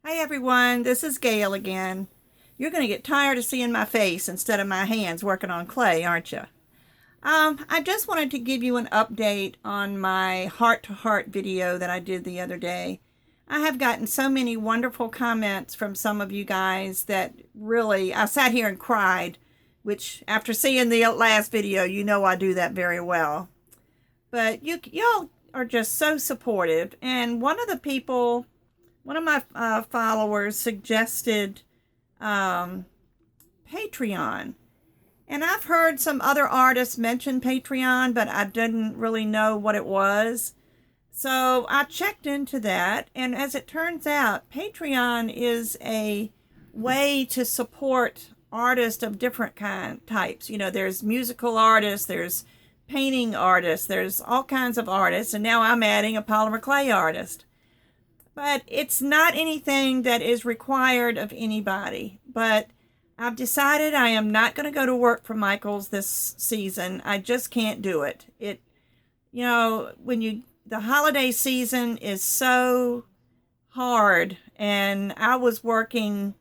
Hi everyone, this is Gail again. You're going to get tired of seeing my face instead of my hands working on clay, aren't you? I just wanted to give you an update on my heart-to-heart video that I did the other day. I have gotten so many wonderful comments from some of you guys that really, I sat here and cried, which after seeing the last video, you know I do that very well. But y'all are just so supportive, and one of my followers suggested Patreon. And I've heard some other artists mention Patreon, but I didn't really know what it was. So I checked into that, and as it turns out, Patreon is a way to support artists of different types. You know, there's musical artists, there's painting artists, there's all kinds of artists, and now I'm adding a polymer clay artist. But it's not anything that is required of anybody. But I've decided I am not going to go to work for Michaels this season. I just can't do it. The holiday season is so hard, and I was working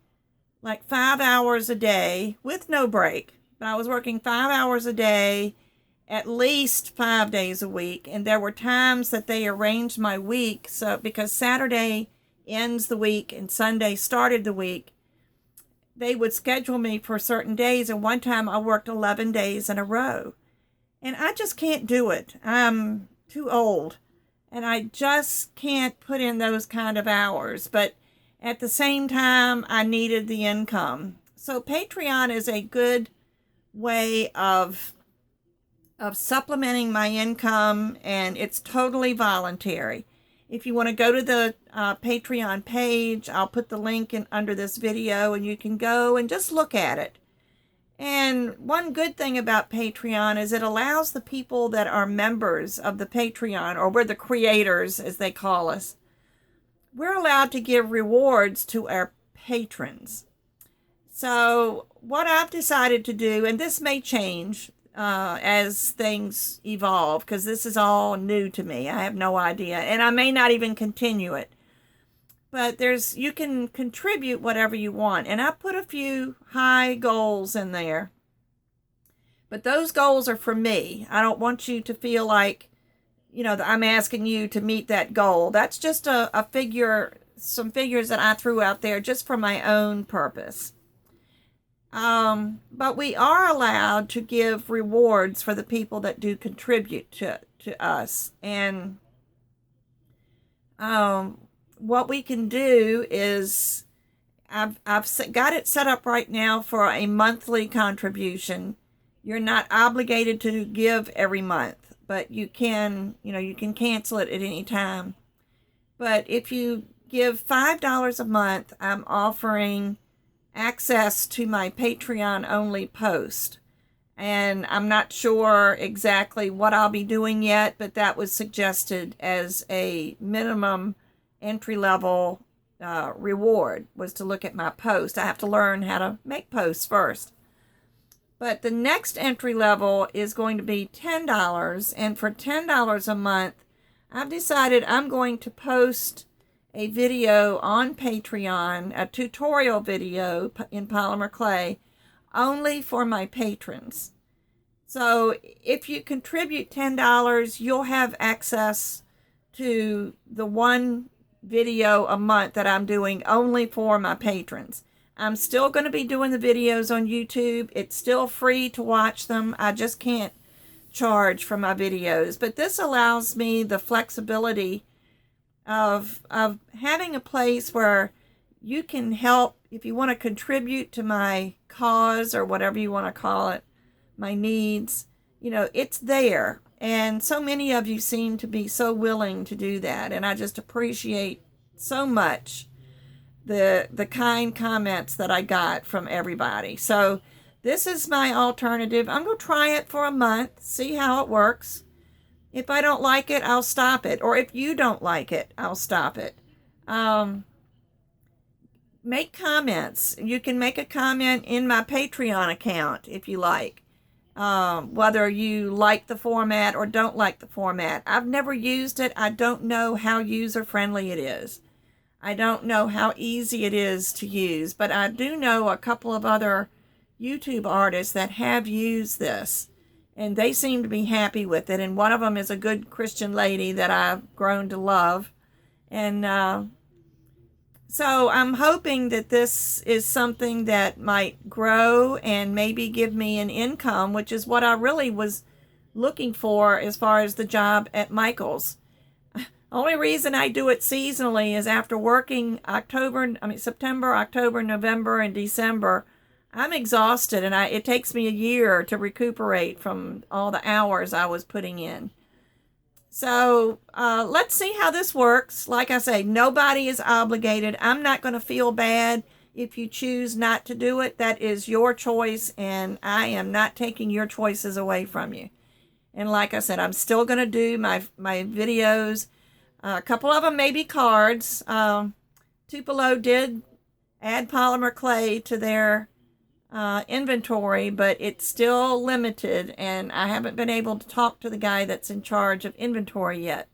like 5 hours a day with no break. But I was working 5 hours a day at least 5 days a week, and there were times that they arranged my week so because Saturday ends the week and Sunday started the week, they would schedule me for certain days, and one time I worked 11 days in a row, and I just can't do it. I'm too old, and I just can't put in those kind of hours. But at the same time, I needed the income. So Patreon is a good way of supplementing my income, and it's totally voluntary. If you want to go to the Patreon page, I'll put the link under this video, and you can go and just look at it. And one good thing about Patreon is it allows the people that are members of the Patreon, or we're the creators as they call us, we're allowed to give rewards to our patrons. So what I've decided to do, and this may change as things evolve, because this is all new to me. I have no idea, and I may not even continue it. But you can contribute whatever you want, and I put a few high goals in there. But those goals are for me. I don't want you to feel like, that I'm asking you to meet that goal. That's just a figure, some figures that I threw out there just for my own purpose. But we are allowed to give rewards for the people that do contribute to us. And what we can do is, I've got it set up right now for a monthly contribution. You're not obligated to give every month, but you can cancel it at any time. But if you give $5 a month, I'm offering access to my Patreon only post, and I'm not sure exactly what I'll be doing yet, but that was suggested as a minimum entry-level reward, was to look at my post. I have to learn how to make posts first, but the next entry level is going to be $10, and for $10 a month I've decided I'm going to post a video on Patreon, a tutorial video in polymer clay, only for my patrons. So if you contribute $10, you'll have access to the one video a month that I'm doing only for my patrons. I'm still going to be doing the videos on YouTube. It's still free to watch them. I just can't charge for my videos. But this allows me the flexibility of having a place where you can help. If you want to contribute to my cause, or whatever you want to call it, my needs, it's there. And so many of you seem to be so willing to do that, and I just appreciate so much the kind comments that I got from everybody. So this is my alternative. I'm going to try it for a month, see how it works. If I don't like it, I'll stop it. Or if you don't like it, I'll stop it. Make comments. You can make a comment in my Patreon account if you like. Whether you like the format or don't like the format. I've never used it. I don't know how user-friendly it is. I don't know how easy it is to use, but I do know a couple of other YouTube artists that have used this, and they seem to be happy with it. And one of them is a good Christian lady that I've grown to love. And so I'm hoping that this is something that might grow and maybe give me an income, which is what I really was looking for as far as the job at Michael's. Only reason I do it seasonally is after working September, October, November, and December, I'm exhausted, and it takes me a year to recuperate from all the hours I was putting in. So let's see how this works. Like I say, nobody is obligated. I'm not going to feel bad if you choose not to do it. That is your choice, and I am not taking your choices away from you. And like I said, I'm still going to do my videos. A couple of them may be cards. Tupelo did add polymer clay to their inventory, but it's still limited, and I haven't been able to talk to the guy that's in charge of inventory yet.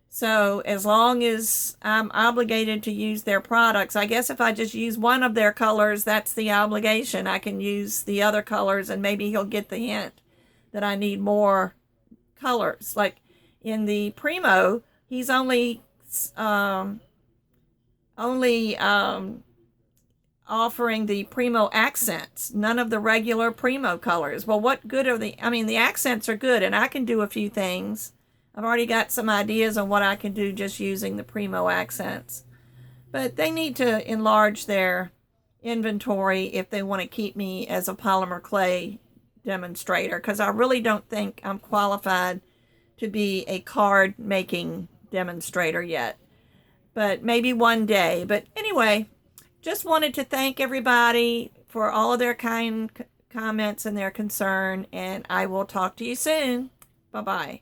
So as long as I'm obligated to use their products, I guess if I just use one of their colors, that's the obligation. I can use the other colors, and maybe he'll get the hint that I need more colors. Like in the Primo, he's only offering the Primo accents, none of the regular Primo colors. Well, what good are the accents are good, and I can do a few things. I've already got some ideas on what I can do just using the Primo accents. But they need to enlarge their inventory if they want to keep me as a polymer clay demonstrator, because I really don't think I'm qualified to be a card making demonstrator yet, but maybe one day. But anyway, just wanted to thank everybody for all of their kind comments and their concern, and I will talk to you soon. Bye-bye.